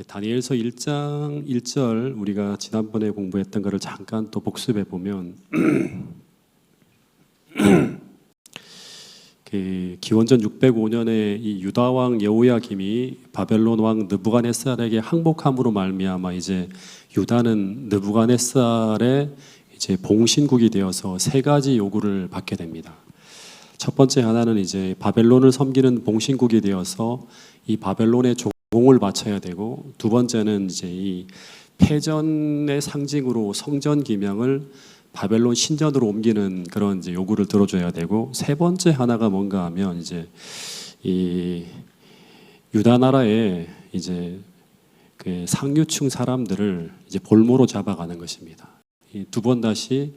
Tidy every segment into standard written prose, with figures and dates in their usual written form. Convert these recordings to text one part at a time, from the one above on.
다니엘서 1장 1절 우리가 지난번에 공부했던 것을 잠깐 또 복습해 보면 기원전 605년에 이 유다 왕 여호야김이 바벨론 왕 느부갓네살에게 항복함으로 말미암아 이제 유다는 느부갓네살의 이제 봉신국이 되어서 세 가지 요구를 받게 됩니다. 첫 번째 하나는 이제 바벨론을 섬기는 봉신국이 되어서 이 바벨론의 종을 바쳐야 되고, 두 번째는 이제 이 패전의 상징으로 성전 기명을 바벨론 신전으로 옮기는 그런 이제 요구를 들어줘야 되고, 세 번째 하나가 뭔가 하면 이제 이 유다 나라에 이제 그 상류층 사람들을 이제 볼모로 잡아가는 것입니다. 두 번 다시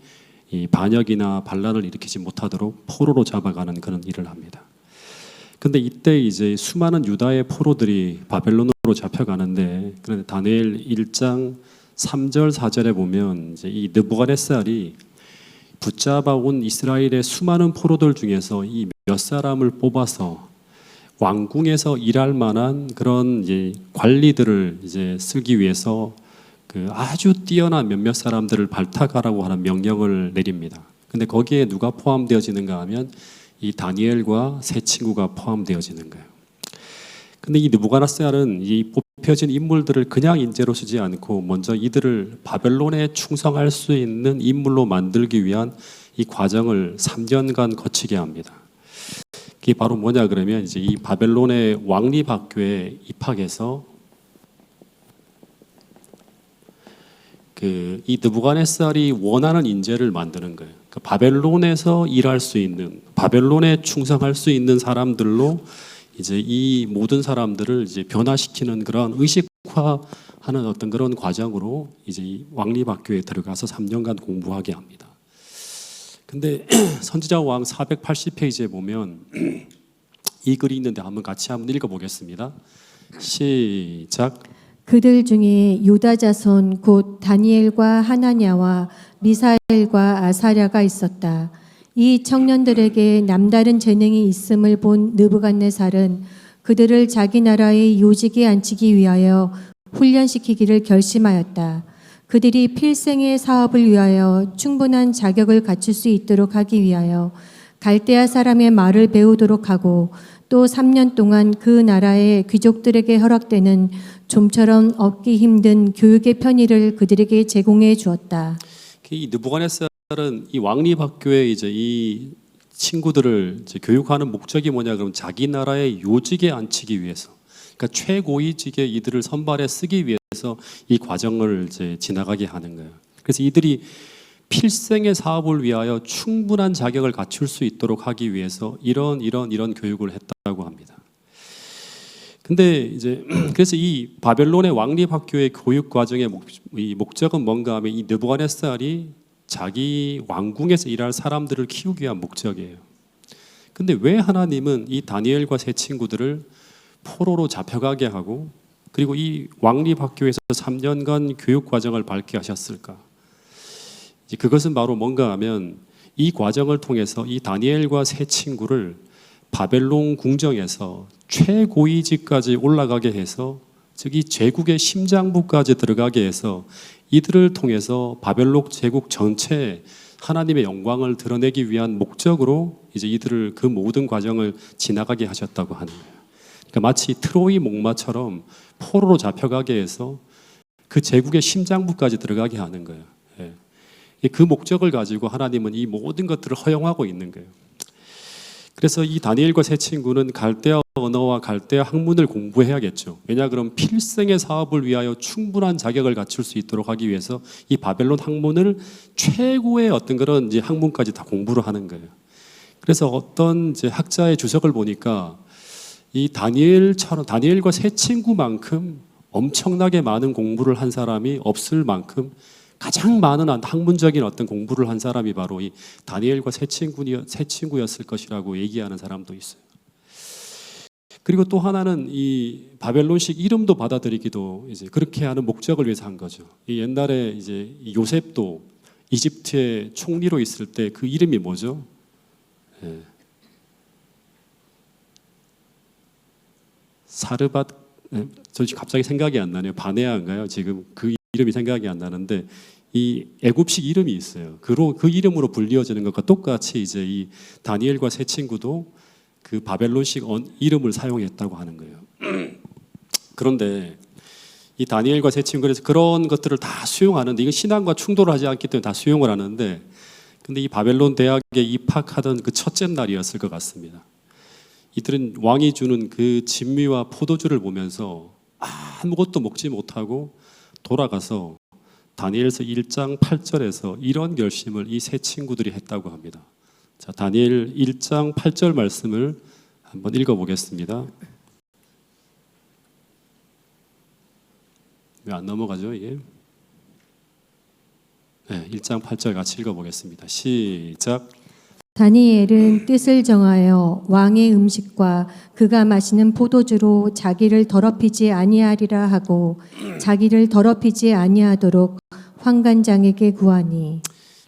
이 반역이나 반란을 일으키지 못하도록 포로로 잡아가는 그런 일을 합니다. 근데 이때 이제 수많은 유다의 포로들이 바벨론으로 잡혀가는데, 그런데 다니엘 1장 3절 4절에 보면 이제 이 느부갓네살이 붙잡아온 이스라엘의 수많은 포로들 중에서 이 몇 사람을 뽑아서 왕궁에서 일할 만한 그런 이제 관리들을 이제 쓰기 위해서 그 아주 뛰어난 몇몇 사람들을 발탁하라고 하는 명령을 내립니다. 근데 거기에 누가 포함되어지는가 하면 이 다니엘과 세 친구가 포함되어지는 거예요. 근데 이 느부갓네살은 이 뽑혀진 인물들을 그냥 인재로 쓰지 않고 먼저 이들을 바벨론에 충성할 수 있는 인물로 만들기 위한 이 과정을 3년간 거치게 합니다. 그게 바로 뭐냐 그러면 이제 이 바벨론의 왕립학교에 입학해서 이 느부갓네살이 원하는 인재를 만드는 거예요. 그 바벨론에서 일할 수 있는, 바벨론에 충성할 수 있는 사람들로 이제 이 모든 사람들을 이제 변화시키는 그런 의식화하는 어떤 그런 과정으로 이제 이 왕립학교에 들어가서 3년간 공부하게 합니다. 근데 선지자 왕 480페이지에 보면 이 글이 있는데 같이 한번 읽어보겠습니다. 시작. 그들 중에 유다 자손 곧 다니엘과 하나냐와 미사엘과 아사랴가 있었다. 이 청년들에게 남다른 재능이 있음을 본 느부갓네살은 그들을 자기 나라의 요직에 앉히기 위하여 훈련시키기를 결심하였다. 그들이 필생의 사업을 위하여 충분한 자격을 갖출 수 있도록 하기 위하여 갈대아 사람의 말을 배우도록 하고, 또 3년 동안 그 나라의 귀족들에게 허락되는 좀처럼 얻기 힘든 교육의 편의를 그들에게 제공해 주었다. 이 느부갓네살은 이 왕립학교에 이제 이 친구들을 이제 교육하는 목적이 뭐냐 그러면 자기 나라의 요직에 앉히기 위해서, 그러니까 최고위직에 이들을 선발해 쓰기 위해서 이 과정을 이제 지나가게 하는 거예요. 그래서 이들이 필생의 사업을 위하여 충분한 자격을 갖출 수 있도록 하기 위해서 이런 교육을 했다고 합니다. 근데 이제 그래서 이 바벨론의 왕립학교의 교육 과정의 목적은 뭔가 하면 이 느부갓네살이 자기 왕궁에서 일할 사람들을 키우기 위한 목적이에요. 근데 왜 하나님은 이 다니엘과 세 친구들을 포로로 잡혀가게 하고, 그리고 이 왕립학교에서 3년간 교육 과정을 밟게 하셨을까? 그것은 바로 뭔가 하면 이 과정을 통해서 이 다니엘과 세 친구를 바벨론 궁정에서 최고위직까지 올라가게 해서, 즉 이 제국의 심장부까지 들어가게 해서 이들을 통해서 바벨론 제국 전체에 하나님의 영광을 드러내기 위한 목적으로 이제 이들을 그 모든 과정을 지나가게 하셨다고 하는 거예요. 그러니까 마치 트로이 목마처럼 포로로 잡혀가게 해서 그 제국의 심장부까지 들어가게 하는 거예요. 그 목적을 가지고 하나님은 이 모든 것들을 허용하고 있는 거예요. 그래서 이 다니엘과 세 친구는 갈대아 언어와 갈대아 학문을 공부해야겠죠. 왜냐 그럼 필생의 사업을 위하여 충분한 자격을 갖출 수 있도록 하기 위해서 이 바벨론 학문을 최고의 어떤 그런 이제 학문까지 다 공부를 하는 거예요. 그래서 어떤 이제 학자의 주석을 보니까 이 다니엘과 세 친구만큼 엄청나게 많은 공부를 한 사람이 없을 만큼 가장 많은 학문적인 어떤 공부를 한 사람이 바로 이 다니엘과 세 친구였을 것이라고 얘기하는 사람도 있어요. 그리고 또 하나는 이 바벨론식 이름도 받아들이기도 이제 그렇게 하는 목적을 위해서 한 거죠. 이 옛날에 이제 요셉도 이집트의 총리로 있을 때 그 이름이 뭐죠? 사르밧 저 갑자기 생각이 안 나네요. 바네아인가요? 지금 그 이름이 생각이 안 나는데 이 애굽식 이름이 있어요. 그 이름으로 불리어지는 것과 똑같이 이제 이 다니엘과 세 친구도 그 바벨론식 이름을 사용했다고 하는 거예요. 그런데 이 다니엘과 세 친구에서 그런 것들을 다 수용하는데, 이건 신앙과 충돌을 하지 않기 때문에 다 수용을 하는데, 근데 이 바벨론 대학에 입학하던 그 첫째 날이었을 것 같습니다. 이들은 왕이 주는 그 진미와 포도주를 보면서 아무것도 먹지 못하고 돌아가서 다니엘서 1장 8절에서 이런 결심을 이 세 친구들이 했다고 합니다. 자, 다니엘 1장 8절 말씀을 한번 읽어보겠습니다. 왜 안 넘어가죠 이게? 네, 1장 8절 같이 읽어보겠습니다. 시작. 다니엘은 뜻을 정하여 왕의 음식과 그가 마시는 포도주로 자기를 더럽히지 아니하리라 하고 자기를 더럽히지 아니하도록 환관장에게 구하니.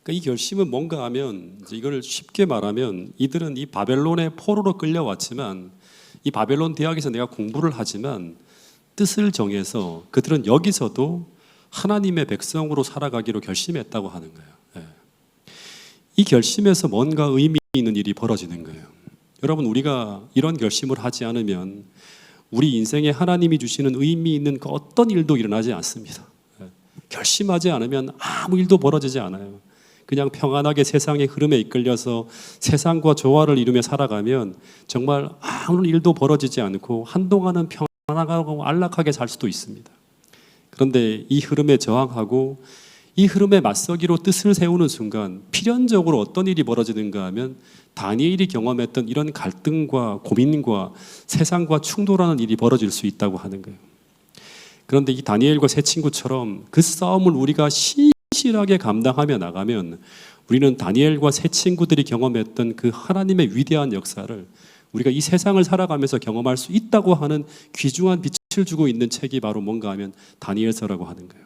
그러니까 이 결심은 뭔가 하면, 이제 이걸 쉽게 말하면, 이들은 이 바벨론의 포로로 끌려왔지만 이 바벨론 대학에서 내가 공부를 하지만 뜻을 정해서 그들은 여기서도 하나님의 백성으로 살아가기로 결심했다고 하는 거예요. 이 결심에서 뭔가 의미 있는 일이 벌어지는 거예요. 여러분, 우리가 이런 결심을 하지 않으면 우리 인생에 하나님이 주시는 의미 있는 그 어떤 일도 일어나지 않습니다. 결심하지 않으면 아무 일도 벌어지지 않아요. 그냥 평안하게 세상의 흐름에 이끌려서 세상과 조화를 이루며 살아가면 정말 아무 일도 벌어지지 않고 한동안은 평안하고 안락하게 살 수도 있습니다. 그런데 이 흐름에 저항하고 이 흐름에 맞서기로 뜻을 세우는 순간 필연적으로 어떤 일이 벌어지는가 하면 다니엘이 경험했던 이런 갈등과 고민과 세상과 충돌하는 일이 벌어질 수 있다고 하는 거예요. 그런데 이 다니엘과 세 친구처럼 그 싸움을 우리가 신실하게 감당하며 나가면 우리는 다니엘과 세 친구들이 경험했던 그 하나님의 위대한 역사를 우리가 이 세상을 살아가면서 경험할 수 있다고 하는 귀중한 빛을 주고 있는 책이 바로 뭔가 하면 다니엘서라고 하는 거예요.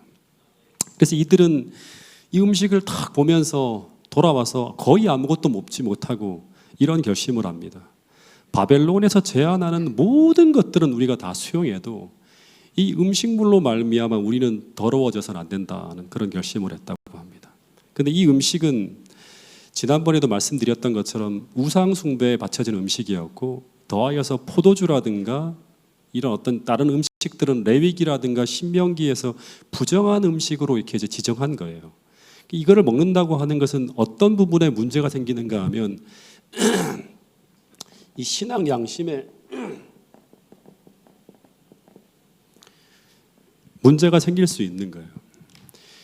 그래서 이들은 이 음식을 딱 보면서 돌아와서 거의 아무것도 먹지 못하고 이런 결심을 합니다. 바벨론에서 제한하는 모든 것들은 우리가 다 수용해도 이 음식물로 말미암아 우리는 더러워져서는 안 된다는 그런 결심을 했다고 합니다. 그런데 이 음식은 지난번에도 말씀드렸던 것처럼 우상 숭배에 바쳐진 음식이었고, 더하여서 포도주라든가 이런 어떤 다른 음식들은 레위기라든가 신명기에서 부정한 음식으로 이렇게 이제 지정한 거예요. 이거를 먹는다고 하는 것은 어떤 부분에 문제가 생기는가 하면 이 신앙 양심에 문제가 생길 수 있는 거예요.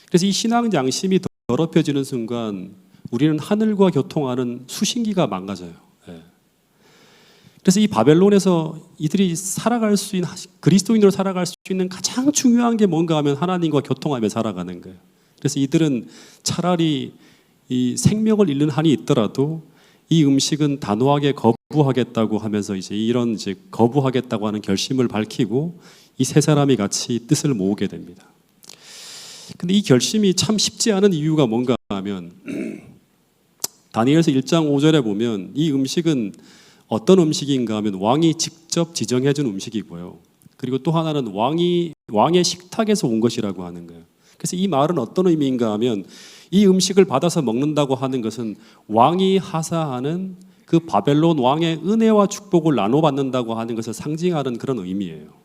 그래서 이 신앙 양심이 더럽혀지는 순간 우리는 하늘과 교통하는 수신기가 망가져요. 그래서 이 바벨론에서 이들이 살아갈 수 있는, 그리스도인으로 살아갈 수 있는 가장 중요한 게 뭔가 하면 하나님과 교통하며 살아가는 거예요. 그래서 이들은 차라리 이 생명을 잃는 한이 있더라도 이 음식은 단호하게 거부하겠다고 하면서 이제 이런 이제 거부하겠다고 하는 결심을 밝히고 이 세 사람이 같이 뜻을 모으게 됩니다. 근데 이 결심이 참 쉽지 않은 이유가 뭔가 하면 다니엘서 1장 5절에 보면 이 음식은 어떤 음식인가 하면 왕이 직접 지정해 준 음식이고요. 그리고 또 하나는 왕의 식탁에서 온 것이라고 하는 거예요. 그래서 이 말은 어떤 의미인가 하면 이 음식을 받아서 먹는다고 하는 것은 왕이 하사하는 그 바벨론 왕의 은혜와 축복을 나눠받는다고 하는 것을 상징하는 그런 의미예요.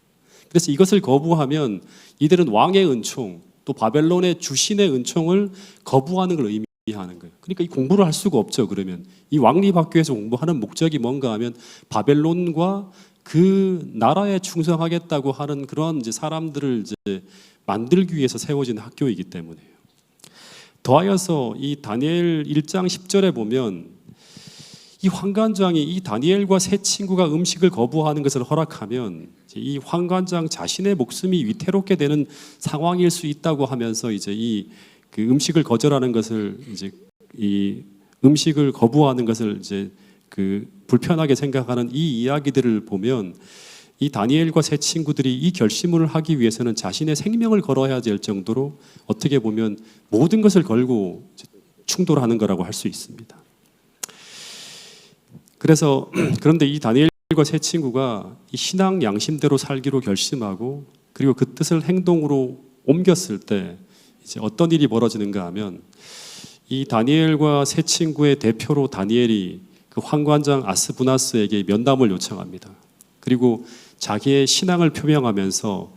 그래서 이것을 거부하면 이들은 왕의 은총, 또 바벨론의 주신의 은총을 거부하는 걸 의미하는 거예요. 그러니까 이 공부를 할 수가 없죠. 그러면 이 왕립학교에서 공부하는 목적이 뭔가 하면 바벨론과 그 나라에 충성하겠다고 하는 그런 이제 사람들을 이제 만들기 위해서 세워진 학교이기 때문에요. 더하여서 이 다니엘 1장 10절에 보면 이 환관장이 이 다니엘과 세 친구가 음식을 거부하는 것을 허락하면 이 환관장 자신의 목숨이 위태롭게 되는 상황일 수 있다고 하면서 이제 그 음식을 거절하는 것을 이제 이 음식을 거부하는 것을 이제 그 불편하게 생각하는 이 이야기들을 보면 이 다니엘과 세 친구들이 이 결심을 하기 위해서는 자신의 생명을 걸어야 될 정도로 어떻게 보면 모든 것을 걸고 충돌하는 거라고 할 수 있습니다. 그래서 그런데 이 다니엘과 다니엘과 세 친구가 이 신앙 양심대로 살기로 결심하고 그리고 그 뜻을 행동으로 옮겼을 때 이제 어떤 일이 벌어지는가 하면 이 다니엘과 세 친구의 대표로 다니엘이 그 환관장 아스부나스에게 면담을 요청합니다. 그리고 자기의 신앙을 표명하면서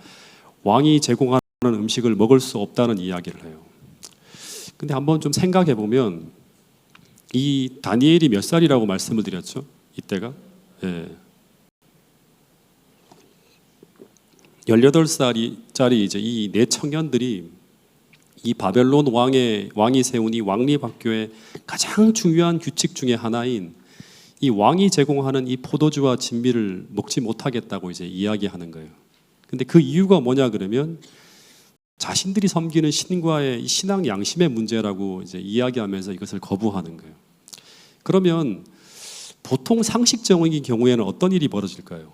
왕이 제공하는 음식을 먹을 수 없다는 이야기를 해요. 근데 한번 좀 생각해 보면 이 다니엘이 몇 살이라고 말씀을 드렸죠? 이때가 18살짜리 이제 이 네 청년들이 이 바벨론 왕이 세운 이 왕립학교의 가장 중요한 규칙 중에 하나인 이 왕이 제공하는 이 포도주와 진미를 먹지 못하겠다고 이제 이야기하는 거예요. 근데 그 이유가 뭐냐 그러면 자신들이 섬기는 신과의 이 신앙 양심의 문제라고 이제 이야기하면서 이것을 거부하는 거예요. 그러면 보통 상식적인 경우에는 어떤 일이 벌어질까요?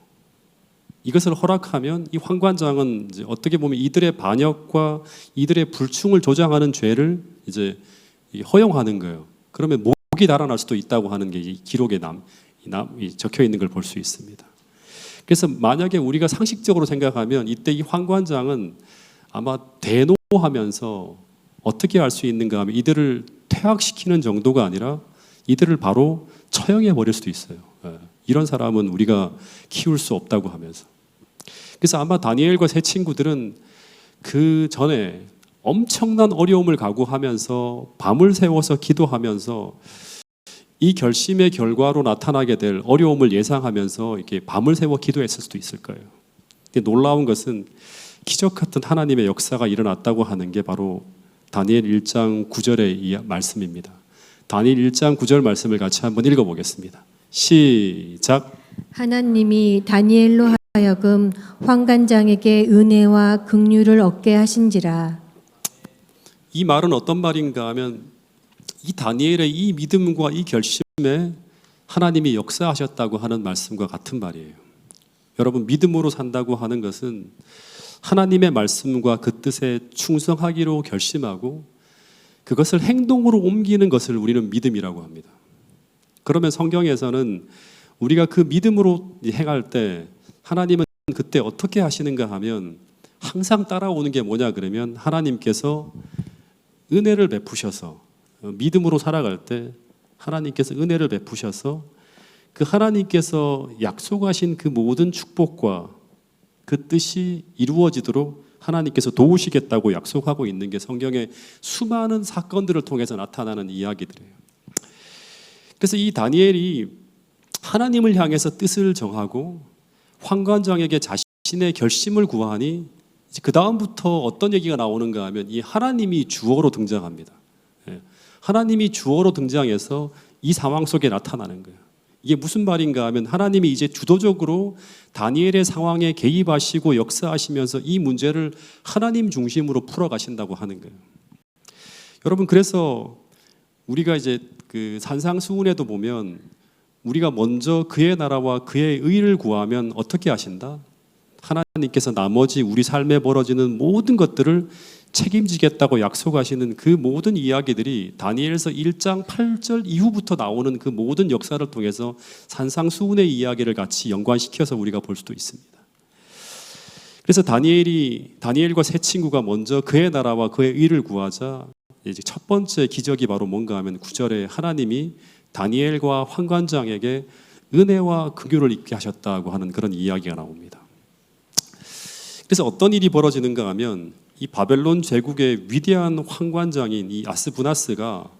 이것을 허락하면 이 환관장은 이제 어떻게 보면 이들의 반역과 이들의 불충을 조장하는 죄를 이제 허용하는 거예요. 그러면 목이 달아날 수도 있다고 하는 게 기록에 적혀 있는 걸 볼 수 있습니다. 그래서 만약에 우리가 상식적으로 생각하면 이때 이 환관장은 아마 대노하면서 어떻게 할 수 있는가 하면 이들을 퇴학시키는 정도가 아니라 이들을 바로 처형해 버릴 수도 있어요. 이런 사람은 우리가 키울 수 없다고 하면서. 그래서 아마 다니엘과 세 친구들은 그 전에 엄청난 어려움을 각오하면서 밤을 새워서 기도하면서 이 결심의 결과로 나타나게 될 어려움을 예상하면서 이렇게 밤을 새워 기도했을 수도 있을 거예요. 근데 놀라운 것은 기적 같은 하나님의 역사가 일어났다고 하는 게 바로 다니엘 1장 9절의 이 말씀입니다. 다니엘 1장 9절 말씀을 같이 한번 읽어보겠습니다. 시작. 하나님이 다니엘로 하여금 환관장에게 은혜와 긍휼을 얻게 하신지라. 이 말은 어떤 말인가 하면 이 다니엘의 이 믿음과 이 결심에 하나님이 역사하셨다고 하는 말씀과 같은 말이에요. 여러분, 믿음으로 산다고 하는 것은 하나님의 말씀과 그 뜻에 충성하기로 결심하고 그것을 행동으로 옮기는 것을 우리는 믿음이라고 합니다. 그러면 성경에서는 우리가 그 믿음으로 행할 때 하나님은 그때 어떻게 하시는가 하면 항상 따라오는 게 뭐냐 그러면 하나님께서 은혜를 베푸셔서 믿음으로 살아갈 때 하나님께서 은혜를 베푸셔서 그 하나님께서 약속하신 그 모든 축복과 그 뜻이 이루어지도록 하나님께서 도우시겠다고 약속하고 있는 게 성경의 수많은 사건들을 통해서 나타나는 이야기들이에요. 그래서 이 다니엘이 하나님을 향해서 뜻을 정하고 환관장에게 자신의 결심을 구하니 그 다음부터 어떤 얘기가 나오는가 하면 이 하나님이 주어로 등장합니다. 하나님이 주어로 등장해서 이 상황 속에 나타나는 거예요. 이게 무슨 말인가 하면 하나님이 이제 주도적으로 다니엘의 상황에 개입하시고 역사하시면서 이 문제를 하나님 중심으로 풀어가신다고 하는 거예요. 여러분, 그래서 우리가 이제 그 산상수훈에도 보면 우리가 먼저 그의 나라와 그의 의를 구하면 어떻게 하신다? 하나님께서 나머지 우리 삶에 벌어지는 모든 것들을 책임지겠다고 약속하시는 그 모든 이야기들이 다니엘서 1장 8절 이후부터 나오는 그 모든 역사를 통해서 산상수훈의 이야기를 같이 연관시켜서 우리가 볼 수도 있습니다. 그래서 다니엘과 세 친구가 먼저 그의 나라와 그의 의를 구하자 이제 첫 번째 기적이 바로 뭔가 하면 9절에 하나님이 다니엘과 환관장에게 은혜와 긍휼을 입게 하셨다고 하는 그런 이야기가 나옵니다. 그래서 어떤 일이 벌어지는가 하면 이 바벨론 제국의 위대한 환관장인 이 아스부나스가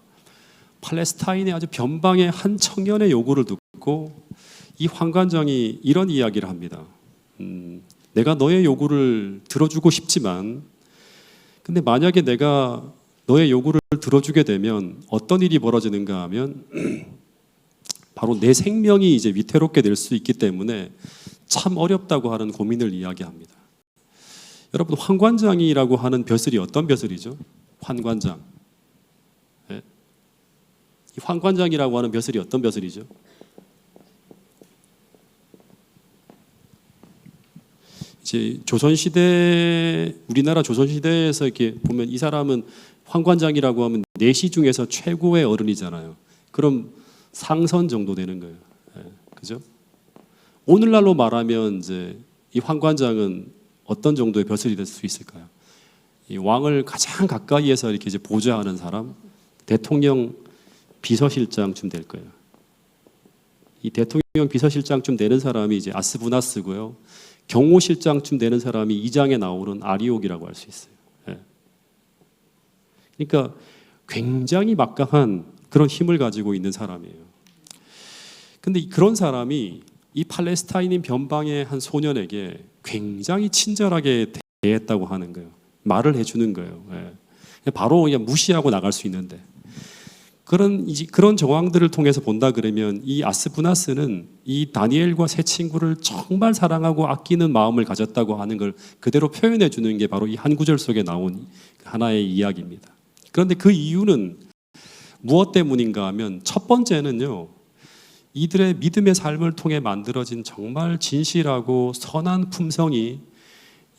팔레스타인의 아주 변방의 한 청년의 요구를 듣고 이 환관장이 이런 이야기를 합니다. 내가 너의 요구를 들어주고 싶지만 근데 만약에 내가 너의 요구를 들어주게 되면 어떤 일이 벌어지는가 하면 바로 내 생명이 이제 위태롭게 될 수 있기 때문에 참 어렵다고 하는 고민을 이야기합니다. 여러분, 환관장이라고 하는 벼슬이 어떤 벼슬이죠? 환관장. 네. 이 환관장이라고 하는 벼슬이 어떤 벼슬이죠? 이제 조선시대, 우리나라 조선시대에서 이렇게 보면 이 사람은 환관장이라고 하면 내시 중에서 최고의 어른이잖아요. 그럼 상선 정도 되는 거예요. 네. 그죠? 오늘날로 말하면 이제 이 환관장은 어떤 정도의 벼슬이 될 수 있을까요? 이 왕을 가장 가까이에서 이렇게 이제 보좌하는 사람, 대통령 비서실장쯤 될 거예요. 이 대통령 비서실장쯤 되는 사람이 이제 아스부나스고요. 경호실장쯤 되는 사람이 2장에 나오는 아리옥이라고 할 수 있어요. 예. 그러니까 굉장히 막강한 그런 힘을 가지고 있는 사람이에요. 근데 그런 사람이 이 팔레스타인인 변방의 한 소년에게 굉장히 친절하게 대했다고 하는 거예요. 말을 해주는 거예요. 예. 바로 그냥 무시하고 나갈 수 있는데 그런 정황들을 통해서 본다 그러면 이 아스부나스는 이 다니엘과 세 친구를 정말 사랑하고 아끼는 마음을 가졌다고 하는 걸 그대로 표현해 주는 게 바로 이 한 구절 속에 나온 하나의 이야기입니다. 그런데 그 이유는 무엇 때문인가 하면 첫 번째는요. 이들의 믿음의 삶을 통해 만들어진 정말 진실하고 선한 품성이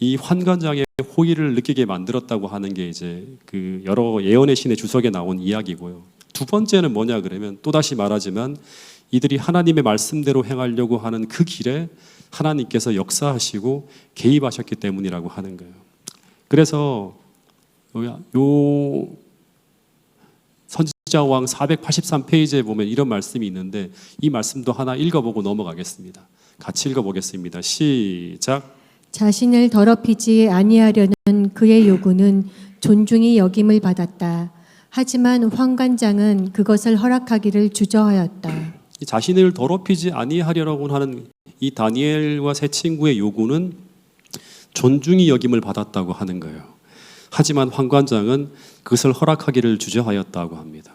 이 환관장의 호의를 느끼게 만들었다고 하는 게 이제 그 여러 예언의 신의 주석에 나온 이야기고요. 두 번째는 뭐냐 그러면 또다시 말하지만 이들이 하나님의 말씀대로 행하려고 하는 그 길에 하나님께서 역사하시고 개입하셨기 때문이라고 하는 거예요. 그래서 요 선지자왕 483페이지에 보면 이런 말씀이 있는데 이 말씀도 하나 읽어보고 넘어가겠습니다. 같이 읽어보겠습니다. 시작. 자신을 더럽히지 아니하려는 그의 요구는 존중이 여김을 받았다. 하지만 환관장은 그것을 허락하기를 주저하였다. 자신을 더럽히지 아니하려고 하는 이 다니엘과 세 친구의 요구는 존중이 여김을 받았다고 하는 거예요. 하지만 환관장은 그것을 허락하기를 주저하였다고 합니다.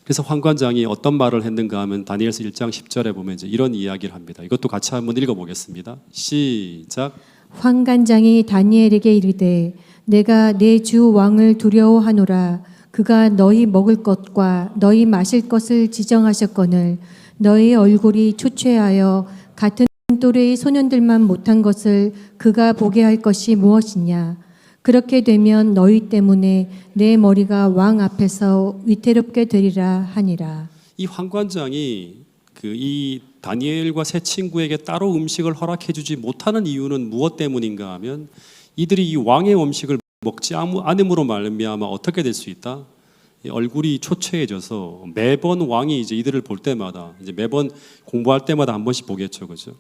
그래서 환관장이 어떤 말을 했는가 하면 다니엘서 1장 10절에 보면 이제 이런 이야기를 합니다. 이것도 같이 한번 읽어보겠습니다. 시작. 환관장이 다니엘에게 이르되 내가 내 주 왕을 두려워하노라. 그가 너희 먹을 것과 너희 마실 것을 지정하셨거늘 너희 얼굴이 초췌하여 같은 또래의 소년들만 못한 것을 그가 보게 할 것이 무엇이냐. 그렇게 되면 너희 때문에 내 머리가 왕 앞에서 위태롭게 되리라 하니라. 이 환관장이 이 다니엘과 세 친구에게 따로 음식을 허락해 주지 못하는 이유는 무엇 때문인가 하면 이들이 이 왕의 음식을 먹지 않음으로 말미암아 어떻게 될 수 있다? 얼굴이 초췌해져서 매번 왕이 이제 이들을 볼 때마다 이제 매번 공부할 때마다 한 번씩 보겠죠, 그죠?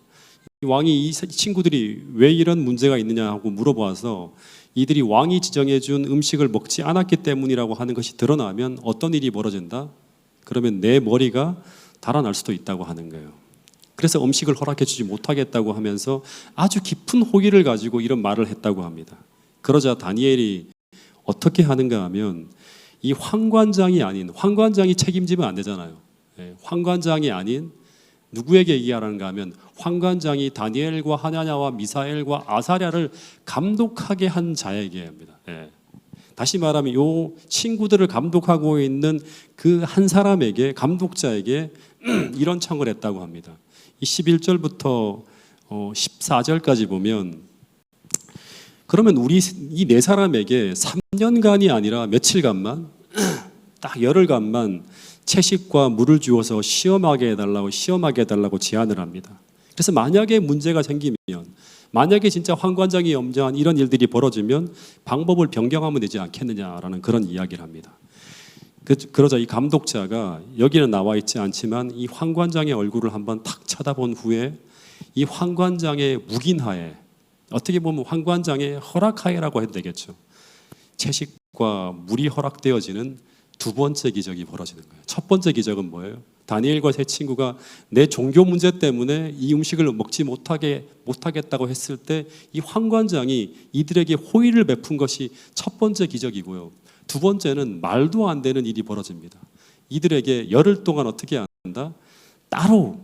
이 왕이 이 친구들이 왜 이런 문제가 있느냐 하고 물어봐서 이들이 왕이 지정해준 음식을 먹지 않았기 때문이라고 하는 것이 드러나면 어떤 일이 벌어진다? 그러면 내 머리가 달아날 수도 있다고 하는 거예요. 그래서 음식을 허락해주지 못하겠다고 하면서 아주 깊은 호기를 가지고 이런 말을 했다고 합니다. 그러자 다니엘이 어떻게 하는가 하면 이 환관장이 책임지면 안 되잖아요. 환관장이 아닌 누구에게 얘기하라는가 하면 환관장이 다니엘과 하나냐와 미사엘과 아사랴를 감독하게 한 자에게 합니다. 다시 말하면 요 친구들을 감독하고 있는 그 한 사람에게 감독자에게 이런 청을 했다고 합니다. 이 11절부터 14절까지 보면 그러면 우리 이 네 사람에게 3년간이 아니라 며칠간만 딱 열흘간만 채식과 물을 주어서 시험하게 해달라고 제안을 합니다. 그래서 만약에 문제가 생기면 만약에 진짜 환관장이 염려한 이런 일들이 벌어지면 방법을 변경하면 되지 않겠느냐라는 그런 이야기를 합니다. 그러자 이 감독자가 여기는 나와 있지 않지만 이 환관장의 얼굴을 한번 탁 쳐다본 후에 이 환관장의 묵인하에 어떻게 보면 환관장의 허락하에라고 해도 되겠죠. 채식과 물이 허락되어지는 두 번째 기적이 벌어지는 거예요. 첫 번째 기적은 뭐예요? 다니엘과 세 친구가 내 종교 문제 때문에 이 음식을 먹지 못하겠다고 했을 때 이 환관장이 이들에게 호의를 베푼 것이 첫 번째 기적이고요. 두 번째는 말도 안 되는 일이 벌어집니다. 이들에게 열흘 동안 어떻게 한다? 따로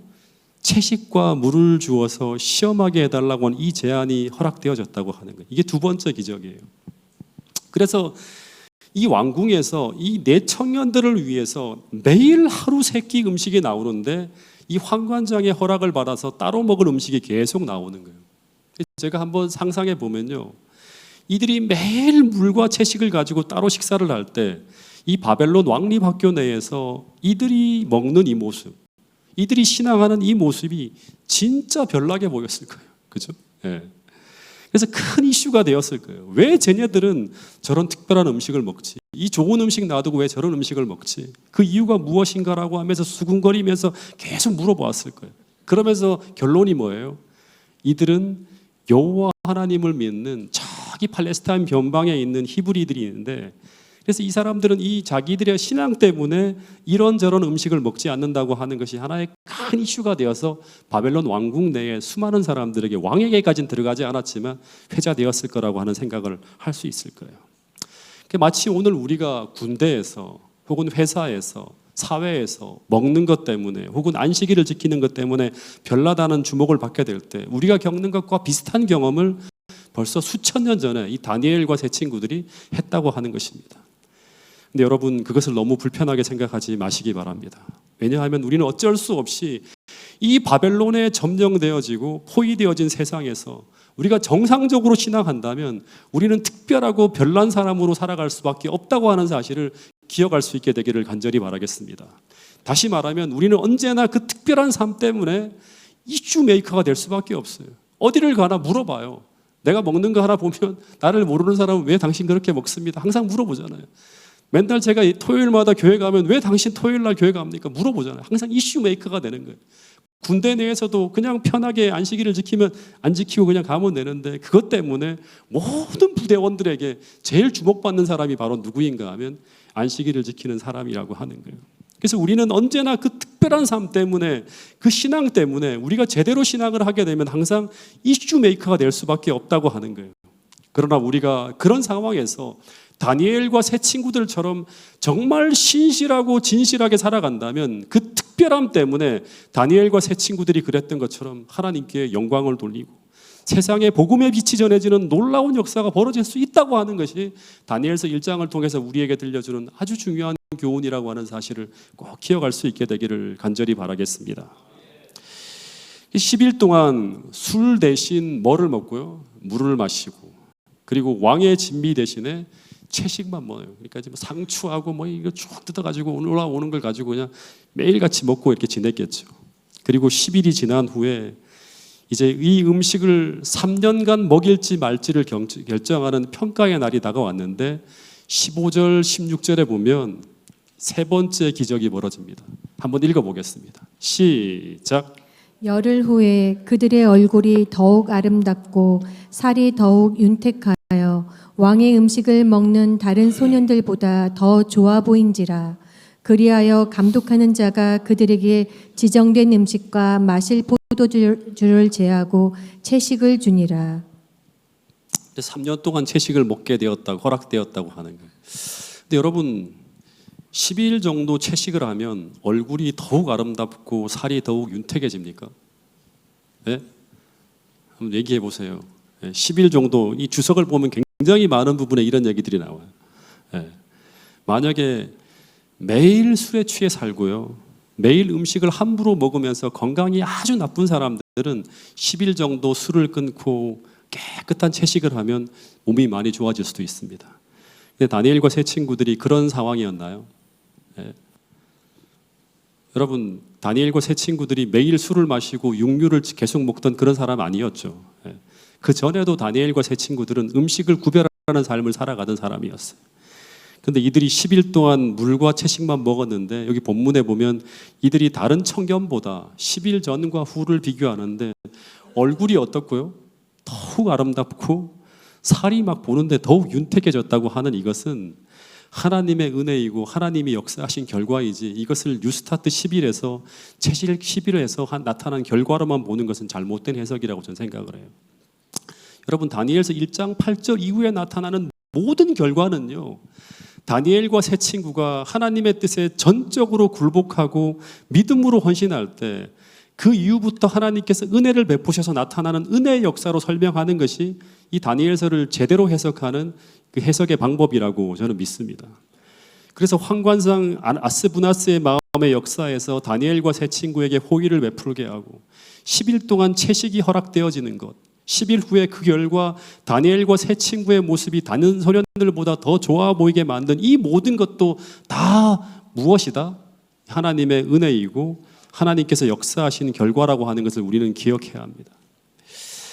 채식과 물을 주어서 시험하게 해달라고 하는 이 제안이 허락되어졌다고 하는 거예요. 이게 두 번째 기적이에요. 그래서 이 왕궁에서 이 네 청년들을 위해서 매일 하루 세 끼 음식이 나오는데 이 환관장의 허락을 받아서 따로 먹을 음식이 계속 나오는 거예요. 제가 한번 상상해 보면요. 이들이 매일 물과 채식을 가지고 따로 식사를 할 때 이 바벨론 왕립학교 내에서 이들이 먹는 이 모습, 이들이 신앙하는 이 모습이 진짜 별나게 보였을 거예요. 그죠? 예. 그래서 큰 이슈가 되었을 거예요. 왜 쟤네들은 저런 특별한 음식을 먹지? 이 좋은 음식 놔두고 왜 저런 음식을 먹지? 그 이유가 무엇인가라고 하면서 수군거리면서 계속 물어보았을 거예요. 그러면서 결론이 뭐예요? 이들은 여호와 하나님을 믿는 저기 팔레스타인 변방에 있는 히브리들이 있는데, 그래서 이 사람들은 이 자기들의 신앙 때문에 이런저런 음식을 먹지 않는다고 하는 것이 하나의 큰 이슈가 되어서 바벨론 왕국 내에 수많은 사람들에게, 왕에게까지는 들어가지 않았지만 회자되었을 거라고 하는 생각을 할 수 있을 거예요. 마치 오늘 우리가 군대에서 혹은 회사에서 사회에서 먹는 것 때문에 혹은 안식일을 지키는 것 때문에 별나다는 주목을 받게 될 때 우리가 겪는 것과 비슷한 경험을 벌써 수천 년 전에 이 다니엘과 세 친구들이 했다고 하는 것입니다. 근데 여러분, 그것을 너무 불편하게 생각하지 마시기 바랍니다. 왜냐하면 우리는 어쩔 수 없이 이 바벨론에 점령되어지고 포위되어진 세상에서 우리가 정상적으로 신앙한다면 우리는 특별하고 별난 사람으로 살아갈 수밖에 없다고 하는 사실을 기억할 수 있게 되기를 간절히 바라겠습니다. 다시 말하면 우리는 언제나 그 특별한 삶 때문에 이슈 메이커가 될 수밖에 없어요. 어디를 가나 물어봐요. 내가 먹는 거 하나 보면 나를 모르는 사람은 왜 당신 그렇게 먹습니다? 항상 물어보잖아요. 맨날 제가 토요일마다 교회 가면 왜 당신 토요일 날 교회 갑니까? 물어보잖아요. 항상 이슈 메이커가 되는 거예요. 군대 내에서도 그냥 편하게 안식일을 지키면 안 지키고 그냥 가면 되는데, 그것 때문에 모든 부대원들에게 제일 주목받는 사람이 바로 누구인가 하면 안식일을 지키는 사람이라고 하는 거예요. 그래서 우리는 언제나 그 특별한 삶 때문에, 그 신앙 때문에 우리가 제대로 신앙을 하게 되면 항상 이슈 메이커가 될 수밖에 없다고 하는 거예요. 그러나 우리가 그런 상황에서 다니엘과 세 친구들처럼 정말 신실하고 진실하게 살아간다면 그 특별함 때문에 다니엘과 세 친구들이 그랬던 것처럼 하나님께 영광을 돌리고 세상에 복음의 빛이 전해지는 놀라운 역사가 벌어질 수 있다고 하는 것이 다니엘서 1장을 통해서 우리에게 들려주는 아주 중요한 교훈이라고 하는 사실을 꼭 기억할 수 있게 되기를 간절히 바라겠습니다. 10일 동안 술 대신 뭐를 먹고요? 물을 마시고, 그리고 왕의 진미 대신에 채식만 먹어요. 그러니까 지금 상추하고 뭐 이거 쭉 뜯어가지고 올라오는 걸 가지고 그냥 매일같이 먹고 이렇게 지냈겠죠. 그리고 10일이 지난 후에 이제 이 음식을 3년간 먹일지 말지를 결정하는 평가의 날이 다가왔는데 15절, 16절에 보면 세 번째 기적이 벌어집니다. 한번 읽어보겠습니다. 시작. 열흘 후에 그들의 얼굴이 더욱 아름답고 살이 더욱 윤택하여 왕의 음식을 먹는 다른 소년들보다 더 좋아 보인지라. 그리하여 감독하는 자가 그들에게 지정된 음식과 마실 포도주를 제하고 채식을 주니라. 3년 동안 채식을 먹게 되었다고, 허락되었다고 하는 거예요. 근데 여러분, 12일 정도 채식을 하면 얼굴이 더욱 아름답고 살이 더욱 윤택해집니까? 네? 한번 얘기해 보세요. 10일 정도, 이 주석을 보면 굉장히 많은 부분에 이런 얘기들이 나와요. 네. 만약에 매일 술에 취해 살고요, 매일 음식을 함부로 먹으면서 건강이 아주 나쁜 사람들은 10일 정도 술을 끊고 깨끗한 채식을 하면 몸이 많이 좋아질 수도 있습니다. 근데 다니엘과 세 친구들이 그런 상황이었나요? 네. 여러분, 다니엘과 세 친구들이 매일 술을 마시고 육류를 계속 먹던 그런 사람 아니었죠. 네. 그 전에도 다니엘과 세 친구들은 음식을 구별하는 삶을 살아가던 사람이었어요. 근데 이들이 10일 동안 물과 채식만 먹었는데, 여기 본문에 보면 이들이 다른 청년보다 10일 전과 후를 비교하는데 얼굴이 어떻고요? 더욱 아름답고 살이 막 보는데 더욱 윤택해졌다고 하는 이것은 하나님의 은혜이고 하나님이 역사하신 결과이지, 이것을 뉴스타트 10일에서 채식 10일에서 나타난 결과로만 보는 것은 잘못된 해석이라고 저는 생각을 해요. 여러분, 다니엘서 1장 8절 이후에 나타나는 모든 결과는요, 다니엘과 세 친구가 하나님의 뜻에 전적으로 굴복하고 믿음으로 헌신할 때 그 이후부터 하나님께서 은혜를 베푸셔서 나타나는 은혜의 역사로 설명하는 것이 이 다니엘서를 제대로 해석하는 그 해석의 방법이라고 저는 믿습니다. 그래서 황관상 아스부나스의 마음의 역사에서 다니엘과 세 친구에게 호의를 베풀게 하고 10일 동안 채식이 허락되어지는 것, 10일 후에 그 결과 다니엘과 세 친구의 모습이 다른 소년들보다 더 좋아 보이게 만든 이 모든 것도 다 무엇이다? 하나님의 은혜이고 하나님께서 역사하신 결과라고 하는 것을 우리는 기억해야 합니다.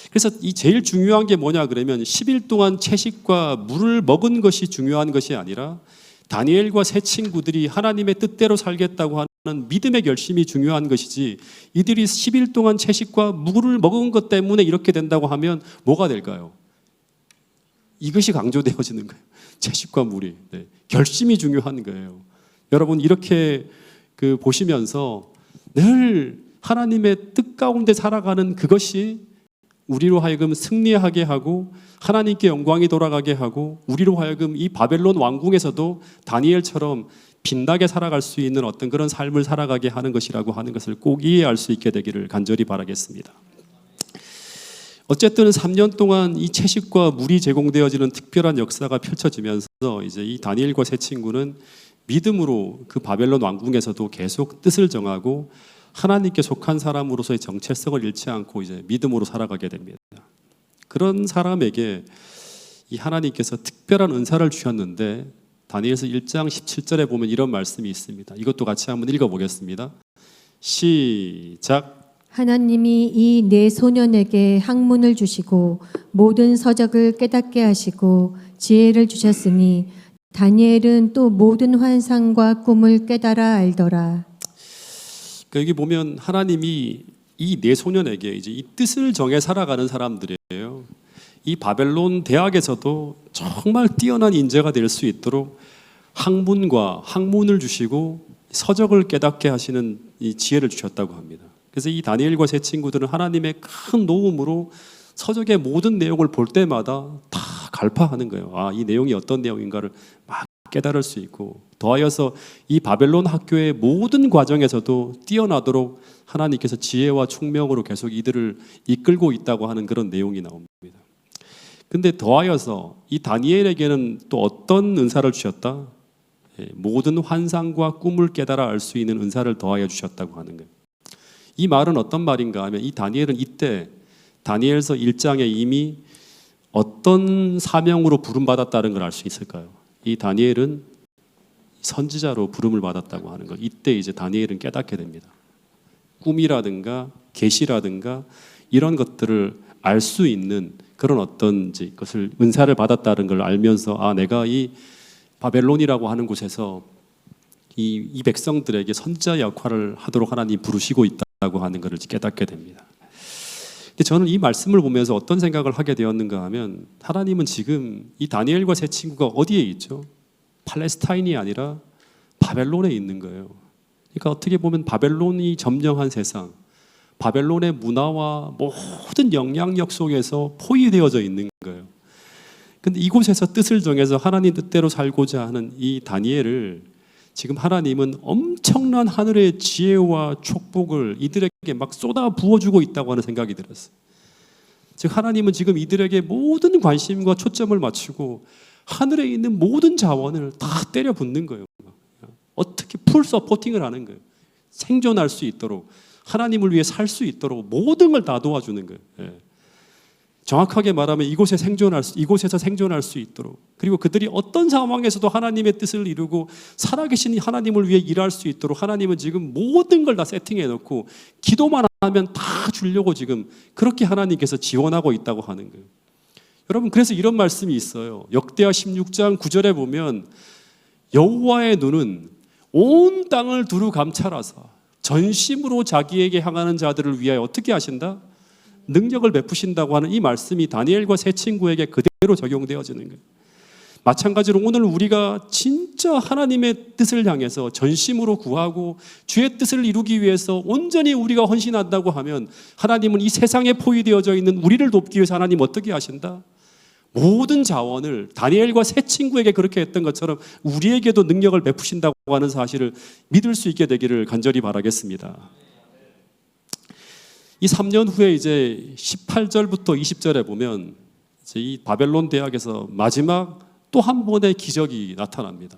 그래서 이 제일 중요한 게 뭐냐 그러면 10일 동안 채식과 물을 먹은 것이 중요한 것이 아니라 다니엘과 세 친구들이 하나님의 뜻대로 살겠다고 하는 믿음의 결심이 중요한 것이지, 이들이 10일 동안 채식과 물을 먹은 것 때문에 이렇게 된다고 하면 뭐가 될까요? 이것이 강조되어지는 거예요. 채식과 물이. 네. 결심이 중요한 거예요. 여러분 이렇게 보시면서 늘 하나님의 뜻 가운데 살아가는 그것이 우리로 하여금 승리하게 하고 하나님께 영광이 돌아가게 하고 우리로 하여금 이 바벨론 왕궁에서도 다니엘처럼 빛나게 살아갈 수 있는 어떤 그런 삶을 살아가게 하는 것이라고 하는 것을 꼭 이해할 수 있게 되기를 간절히 바라겠습니다. 어쨌든 3년 동안 이 채식과 물이 제공되어지는 특별한 역사가 펼쳐지면서 이제 이 다니엘과 세 친구는 믿음으로 그 바벨론 왕궁에서도 계속 뜻을 정하고 하나님께 속한 사람으로서의 정체성을 잃지 않고 이제 믿음으로 살아가게 됩니다. 그런 사람에게 이 하나님께서 특별한 은사를 주셨는데 다니엘서 1장 17절에 보면 이런 말씀이 있습니다. 이것도 같이 한번 읽어보겠습니다. 시작. 하나님이 이 네 소년에게 학문을 주시고 모든 서적을 깨닫게 하시고 지혜를 주셨으니 다니엘은 또 모든 환상과 꿈을 깨달아 알더라. 여기 보면 하나님이 이 네 소년에게 이제 이 뜻을 정해 살아가는 사람들이에요. 이 바벨론 대학에서도 정말 뛰어난 인재가 될 수 있도록 학문과 학문을 주시고 서적을 깨닫게 하시는 이 지혜를 주셨다고 합니다. 그래서 이 다니엘과 세 친구들은 하나님의 큰 도움으로 서적의 모든 내용을 볼 때마다 다 갈파하는 거예요. 아, 이 내용이 어떤 내용인가를 막 깨달을 수 있고, 더하여서 이 바벨론 학교의 모든 과정에서도 뛰어나도록 하나님께서 지혜와 총명으로 계속 이들을 이끌고 있다고 하는 그런 내용이 나옵니다. 근데 더하여서 이 다니엘에게는 또 어떤 은사를 주셨다? 모든 환상과 꿈을 깨달아 알 수 있는 은사를 더하여 주셨다고 하는 거예요. 이 말은 어떤 말인가 하면 이 다니엘은 이때 다니엘서 1장에 이미 어떤 사명으로 부름받았다는 걸 알 수 있을까요? 이 다니엘은 선지자로 부름을 받았다고 하는 걸 이때 이제 다니엘은 깨닫게 됩니다. 꿈이라든가 계시라든가 이런 것들을 알 수 있는 그런 어떤 것을 은사를 받았다는 걸 알면서, 아, 내가 이 바벨론이라고 하는 곳에서 이 백성들에게 선지자 역할을 하도록 하나님 부르시고 있다고 하는 것을 깨닫게 됩니다. 근데 저는 이 말씀을 보면서 어떤 생각을 하게 되었는가 하면, 하나님은 지금 이 다니엘과 세 친구가 어디에 있죠? 팔레스타인이 아니라 바벨론에 있는 거예요. 그러니까 어떻게 보면 바벨론이 점령한 세상, 바벨론의 문화와 모든 영향력 속에서 포위되어져 있는 거예요. 근데 이곳에서 뜻을 정해서 하나님 뜻대로 살고자 하는 이 다니엘을 지금 하나님은 엄청난 하늘의 지혜와 축복을 이들에게 막 쏟아 부어주고 있다고 하는 생각이 들었어요. 즉 하나님은 지금 이들에게 모든 관심과 초점을 맞추고 하늘에 있는 모든 자원을 다 때려 붓는 거예요. 어떻게 풀 서포팅을 하는 거예요. 생존할 수 있도록, 하나님을 위해 살 수 있도록 모든 걸 다 도와주는 거예요. 예. 정확하게 말하면 이곳에서 생존할 수 있도록, 그리고 그들이 어떤 상황에서도 하나님의 뜻을 이루고 살아계신 하나님을 위해 일할 수 있도록 하나님은 지금 모든 걸 다 세팅해 놓고 기도만 하면 다 주려고 지금 그렇게 하나님께서 지원하고 있다고 하는 거예요. 여러분, 그래서 이런 말씀이 있어요. 역대하 16장 9절에 보면 여호와의 눈은 온 땅을 두루 감찰하사 전심으로 자기에게 향하는 자들을 위하여 어떻게 하신다? 능력을 베푸신다고 하는 이 말씀이 다니엘과 세 친구에게 그대로 적용되어지는 거예요. 마찬가지로 오늘 우리가 진짜 하나님의 뜻을 향해서 전심으로 구하고 주의 뜻을 이루기 위해서 온전히 우리가 헌신한다고 하면 하나님은 이 세상에 포위되어져 있는 우리를 돕기 위해서 하나님 어떻게 하신다? 모든 자원을 다니엘과 세 친구에게 그렇게 했던 것처럼 우리에게도 능력을 베푸신다고 하는 사실을 믿을 수 있게 되기를 간절히 바라겠습니다. 이 3년 후에 이제 18절부터 20절에 보면 이제 이 바벨론 대학에서 마지막 또 한 번의 기적이 나타납니다.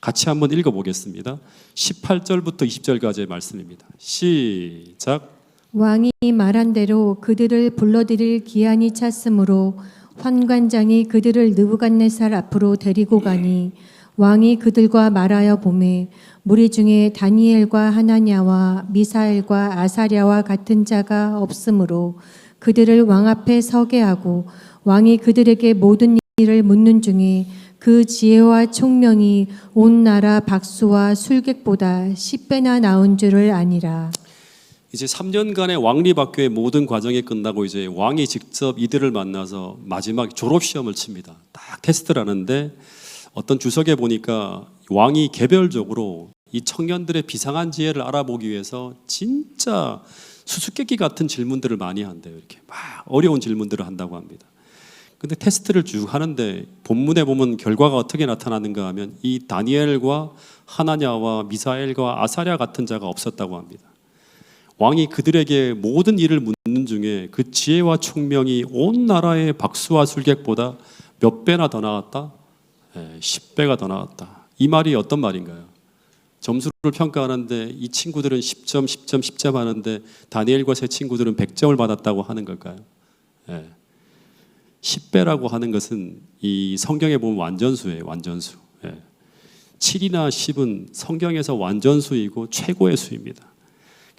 같이 한번 읽어보겠습니다. 18절부터 20절까지의 말씀입니다. 시작. 왕이 말한 대로 그들을 불러들일 기한이 찼으므로 환관장이 그들을 느부갓네살 앞으로 데리고 가니 왕이 그들과 말하여 보매 무리 중에 다니엘과 하나냐와 미사엘과 아사랴와 같은 자가 없으므로 그들을 왕 앞에 서게 하고 왕이 그들에게 모든 일을 묻는 중에 그 지혜와 총명이 온 나라 박수와 술객보다 10배나 나은 줄을 아니라. 이제 3년간의 왕립학교의 모든 과정이 끝나고 이제 왕이 직접 이들을 만나서 마지막 졸업 시험을 칩니다. 딱 테스트를 하는데 어떤 주석에 보니까 왕이 개별적으로 이 청년들의 비상한 지혜를 알아보기 위해서 진짜 수수께끼 같은 질문들을 많이 한대요. 이렇게 막 어려운 질문들을 한다고 합니다. 근데 테스트를 쭉 하는데 본문에 보면 결과가 어떻게 나타나는가 하면 이 다니엘과 하나냐와 미사엘과 아사랴 같은 자가 없었다고 합니다. 왕이 그들에게 모든 일을 묻는 중에 그 지혜와 총명이 온 나라의 박수와 술객보다 몇 배나 더 나왔다? 10배가 더 나왔다. 이 말이 어떤 말인가요? 점수를 평가하는데 이 친구들은 10점, 10점, 10점 하는데 다니엘과 세 친구들은 100점을 받았다고 하는 걸까요? 10배라고 하는 것은 이 성경에 보면 완전수예요. 완전수. 7이나 10은 성경에서 완전수이고 최고의 수입니다.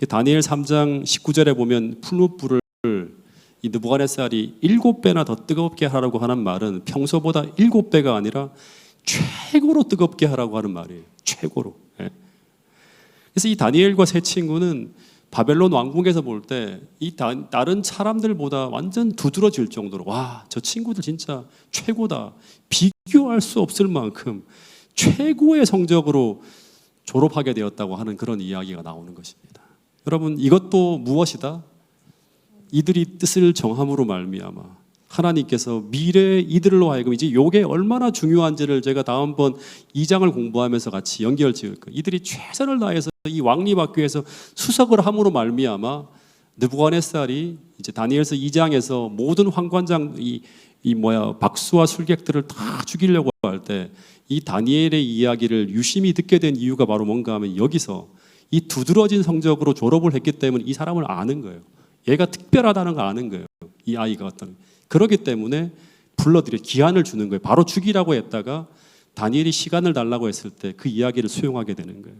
다니엘 3장 19절에 보면 풀무불을 이 느부갓네살이 7배나 더 뜨겁게 하라고 하는 말은 평소보다 7배가 아니라 최고로 뜨겁게 하라고 하는 말이에요. 최고로. 그래서 이 다니엘과 세 친구는 바벨론 왕궁에서 볼 때 이 다른 사람들보다 완전 두드러질 정도로 와, 저 친구들 진짜 최고다. 비교할 수 없을 만큼 최고의 성적으로 졸업하게 되었다고 하는 그런 이야기가 나오는 것입니다. 여러분, 이것도 무엇이다? 이들이 뜻을 정함으로 말미암아 하나님께서 미래의 이들로 하여금 이제 이게 얼마나 중요한지를 제가 다음번 2장을 공부하면서 같이 연결 지을 거예요. 이들이 최선을 다해서 이 왕립학교에서 수석을 함으로 말미암아 느부갓네살이 이제 다니엘서 2장에서 모든 황관장 박수와 술객들을 다 죽이려고 할 때 이 다니엘의 이야기를 유심히 듣게 된 이유가 바로 뭔가 하면 여기서 이 두드러진 성적으로 졸업을 했기 때문에 이 사람을 아는 거예요. 얘가 특별하다는 걸 아는 거예요. 이 아이가 어떤. 그렇기 때문에 불러들여 기한을 주는 거예요. 바로 죽이라고 했다가 다니엘이 시간을 달라고 했을 때 그 이야기를 수용하게 되는 거예요.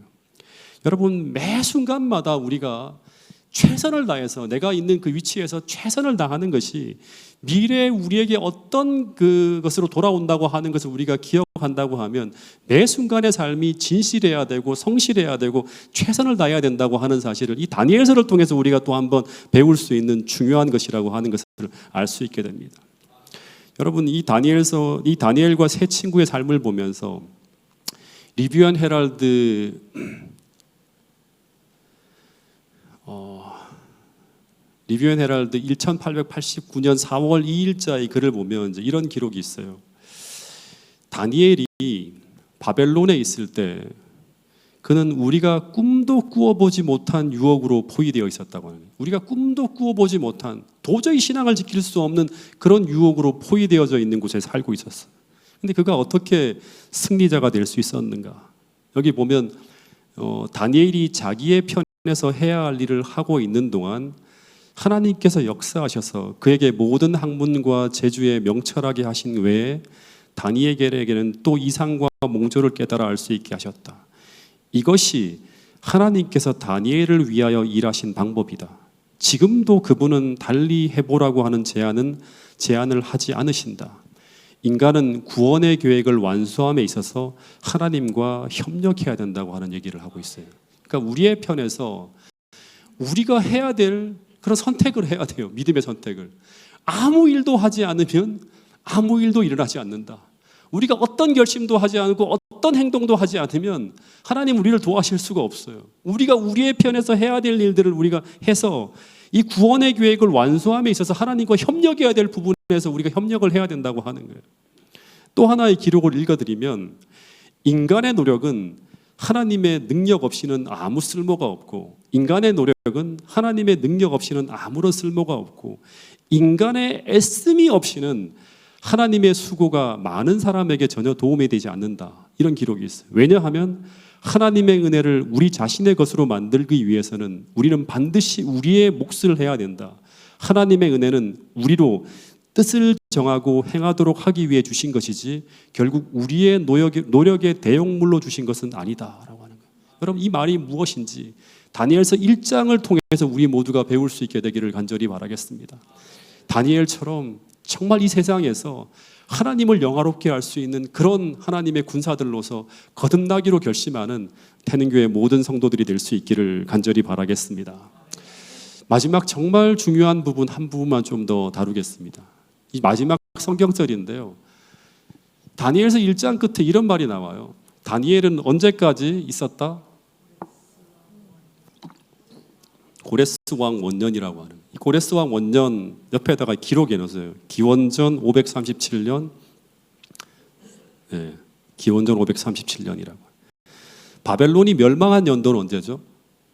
여러분, 매 순간마다 우리가 최선을 다해서 내가 있는 그 위치에서 최선을 다하는 것이 미래에 우리에게 어떤 그것으로 돌아온다고 하는 것을 우리가 기억한다고 하면 매 순간의 삶이 진실해야 되고 성실해야 되고 최선을 다해야 된다고 하는 사실을 이 다니엘서를 통해서 우리가 또 한번 배울 수 있는 중요한 것이라고 하는 것을 알 수 있게 됩니다. 여러분, 이 다니엘과 세 친구의 삶을 보면서 리뷰 앤 헤럴드 리뷰 앤 헤럴드 1889년 4월 2일자의 글을 보면 이제 이런 기록이 있어요. 다니엘이 바벨론에 있을 때 그는 우리가 꿈도 꾸어보지 못한 유혹으로 포위되어 있었다고 하는 거예요. 우리가 꿈도 꾸어보지 못한 도저히 신앙을 지킬 수 없는 그런 유혹으로 포위되어져 있는 곳에 살고 있었어요. 근데 그가 어떻게 승리자가 될 수 있었는가? 여기 보면 다니엘이 자기의 편에서 해야 할 일을 하고 있는 동안 하나님께서 역사하셔서 그에게 모든 학문과 재주에 명철하게 하신 외에 다니엘에게는 또 이상과 몽조를 깨달아 알 수 있게 하셨다. 이것이 하나님께서 다니엘을 위하여 일하신 방법이다. 지금도 그분은 달리 해보라고 하는 제안을 하지 않으신다. 인간은 구원의 계획을 완수함에 있어서 하나님과 협력해야 된다고 하는 얘기를 하고 있어요. 그러니까 우리의 편에서 우리가 해야 될 그런 선택을 해야 돼요. 믿음의 선택을. 아무 일도 하지 않으면 아무 일도 일어나지 않는다. 우리가 어떤 결심도 하지 않고 어떤 행동도 하지 않으면 하나님 우리를 도와주실 수가 없어요. 우리가 우리의 편에서 해야 될 일들을 우리가 해서 이 구원의 계획을 완수함에 있어서 하나님과 협력해야 될 부분에서 우리가 협력을 해야 된다고 하는 거예요. 또 하나의 기록을 읽어드리면 인간의 노력은 하나님의 능력 없이는 아무 쓸모가 없고 인간의 노력은 하나님의 능력 없이는 아무런 쓸모가 없고 인간의 애씀이 없이는 하나님의 수고가 많은 사람에게 전혀 도움이 되지 않는다. 이런 기록이 있어요. 왜냐하면 하나님의 은혜를 우리 자신의 것으로 만들기 위해서는 우리는 반드시 우리의 몫을 해야 된다. 하나님의 은혜는 우리로 뜻을 정하고 행하도록 하기 위해 주신 것이지 결국 우리의 노력의 대용물로 주신 것은 아니다라고 하는 거예요. 여러분, 이 말이 무엇인지 다니엘서 1장을 통해서 우리 모두가 배울 수 있게 되기를 간절히 바라겠습니다. 다니엘처럼 정말 이 세상에서 하나님을 영화롭게 할 수 있는 그런 하나님의 군사들로서 거듭나기로 결심하는 태능교회 모든 성도들이 될 수 있기를 간절히 바라겠습니다. 마지막 정말 중요한 부분 한 부분만 좀 더 다루겠습니다. 이 마지막 성경절인데요. 다니엘서 1장 끝에 이런 말이 나와요. 다니엘은 언제까지 있었다? 고레스 왕 원년이라고 하는. 이 고레스 왕 원년 옆에다가 기록해 놓으세요. 기원전 537년. 네, 기원전 537년이라고. 바벨론이 멸망한 연도는 언제죠?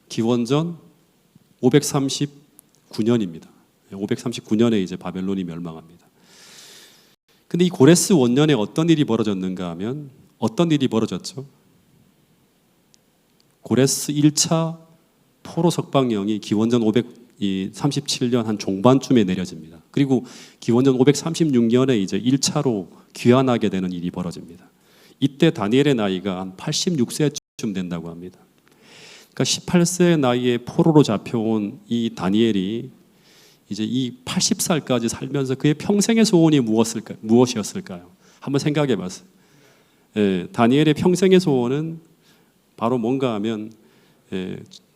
기원전 539년입니다. 539년에 이제 바벨론이 멸망합니다. 근데 이 고레스 원년에 어떤 일이 벌어졌는가 하면 어떤 일이 벌어졌죠? 고레스 1차 포로 석방령이 기원전 537년 한 중반쯤에 내려집니다. 그리고 기원전 536년에 이제 1차로 귀환하게 되는 일이 벌어집니다. 이때 다니엘의 나이가 한 86세쯤 된다고 합니다. 그러니까 18세 나이에 포로로 잡혀온 이 다니엘이 이제 이 80살까지 살면서 그의 평생의 소원이 무엇이었을까요? 한번 생각해 봤어요. 예, 다니엘의 평생의 소원은 바로 뭔가 하면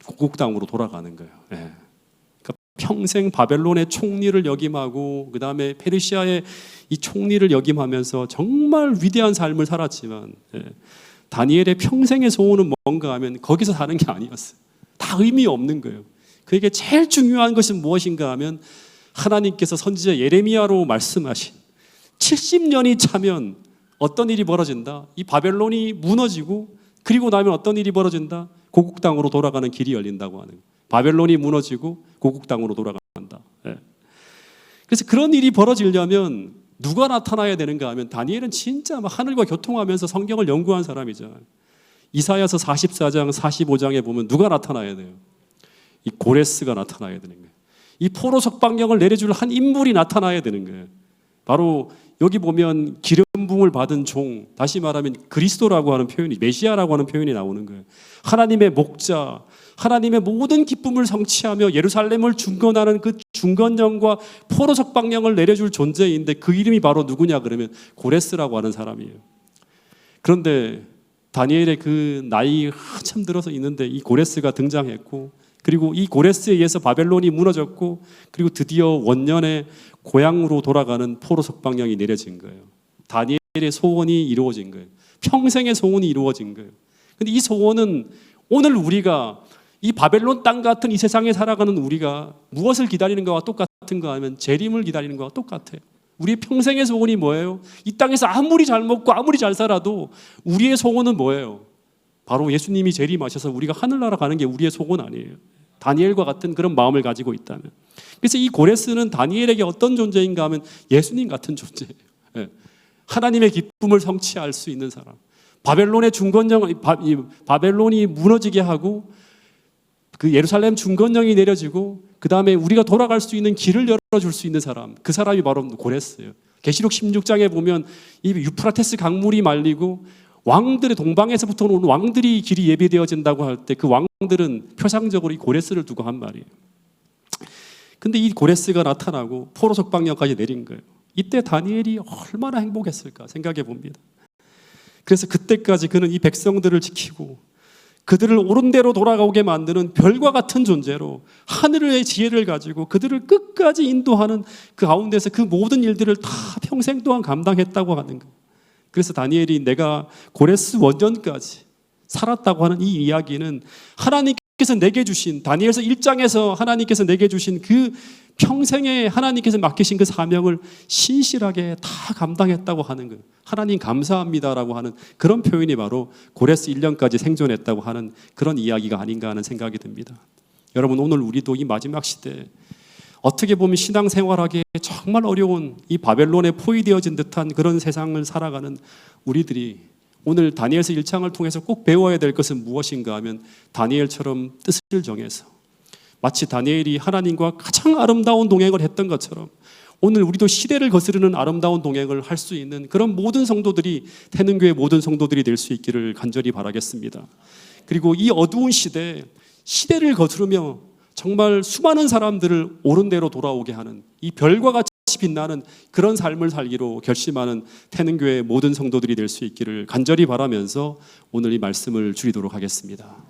고국 땅으로 돌아가는 거예요. 예. 그러니까 평생 바벨론의 총리를 역임하고 그 다음에 페르시아의 이 총리를 역임하면서 정말 위대한 삶을 살았지만 다니엘의 평생의 소원은 뭔가 하면 거기서 사는 게 아니었어요. 다 의미 없는 거예요. 그에게 제일 중요한 것은 무엇인가 하면 하나님께서 선지자 예레미야로 말씀하신 70년이 차면 어떤 일이 벌어진다? 이 바벨론이 무너지고 그리고 나면 어떤 일이 벌어진다? 고국 땅으로 돌아가는 길이 열린다고 하는 거예요. 바벨론이 무너지고 고국 땅으로 돌아간다. 예. 그래서 그런 일이 벌어지려면 누가 나타나야 되는가 하면 다니엘은 진짜 막 하늘과 교통하면서 성경을 연구한 사람이죠. 이사야서 44장, 45장에 보면 누가 나타나야 돼요? 이 고레스가 나타나야 되는 거예요. 이 포로 석방령을 내려줄 한 인물이 나타나야 되는 거예요. 바로 여기 보면 기름 부음을 받은 종, 다시 말하면 그리스도라고 하는 표현이, 메시아라고 하는 표현이 나오는 거예요. 하나님의 목자, 하나님의 모든 기쁨을 성취하며 예루살렘을 중건하는 그 중건령과 포로 석방령을 내려줄 존재인데 그 이름이 바로 누구냐 그러면 고레스라고 하는 사람이에요. 그런데 다니엘의 그 나이 한참 들어서 있는데 이 고레스가 등장했고 그리고 이 고레스에 의해서 바벨론이 무너졌고 그리고 드디어 원년에 고향으로 돌아가는 포로 석방령이 내려진 거예요. 다니엘의 소원이 이루어진 거예요. 평생의 소원이 이루어진 거예요. 근데 이 소원은 오늘 우리가 이 바벨론 땅 같은 이 세상에 살아가는 우리가 무엇을 기다리는 것과 똑같은가 하면 재림을 기다리는 것과 똑같아요. 우리의 평생의 소원이 뭐예요? 이 땅에서 아무리 잘 먹고 아무리 잘 살아도 우리의 소원은 뭐예요? 바로 예수님이 재림하셔서 우리가 하늘나라 가는 게 우리의 소원 아니에요. 다니엘과 같은 그런 마음을 가지고 있다면. 그래서 이 고레스는 다니엘에게 어떤 존재인가 하면 예수님 같은 존재예요. 예. 하나님의 기쁨을 성취할 수 있는 사람. 바벨론의 중건령, 바벨론이 무너지게 하고 그 예루살렘 중건령이 내려지고 그 다음에 우리가 돌아갈 수 있는 길을 열어줄 수 있는 사람. 그 사람이 바로 고레스예요. 계시록 16장에 보면 이 유프라테스 강물이 말리고 왕들의 동방에서부터 온 왕들이 길이 예비되어진다고 할 때 그 왕들은 표상적으로 이 고레스를 두고 한 말이에요. 근데 이 고레스가 나타나고 포로 석방령까지 내린 거예요. 이때 다니엘이 얼마나 행복했을까 생각해 봅니다. 그래서 그때까지 그는 이 백성들을 지키고 그들을 옳은 대로 돌아가게 만드는 별과 같은 존재로 하늘의 지혜를 가지고 그들을 끝까지 인도하는 그 가운데서 그 모든 일들을 다 평생 동안 감당했다고 하는 거예요. 그래서 다니엘이 내가 고레스 원년까지 살았다고 하는 이 이야기는 하나님께서 내게 주신 다니엘서 1장에서 하나님께서 내게 주신 그 평생에 하나님께서 맡기신 그 사명을 신실하게 다 감당했다고 하는 거예요. 하나님 감사합니다라고 하는 그런 표현이 바로 고레스 1년까지 생존했다고 하는 그런 이야기가 아닌가 하는 생각이 듭니다. 여러분 오늘 우리도 이 마지막 시대에 어떻게 보면 신앙생활하기에 정말 어려운 이 바벨론에 포위되어진 듯한 그런 세상을 살아가는 우리들이 오늘 다니엘서 1장을 통해서 꼭 배워야 될 것은 무엇인가 하면 다니엘처럼 뜻을 정해서 마치 다니엘이 하나님과 가장 아름다운 동행을 했던 것처럼 오늘 우리도 시대를 거스르는 아름다운 동행을 할 수 있는 그런 모든 성도들이, 태능교회 모든 성도들이 될 수 있기를 간절히 바라겠습니다. 그리고 이 어두운 시대를 거스르며 정말 수많은 사람들을 옳은 대로 돌아오게 하는, 이 별과 같이 빛나는 그런 삶을 살기로 결심하는 태능교회 모든 성도들이 될 수 있기를 간절히 바라면서 오늘 이 말씀을 줄이도록 하겠습니다.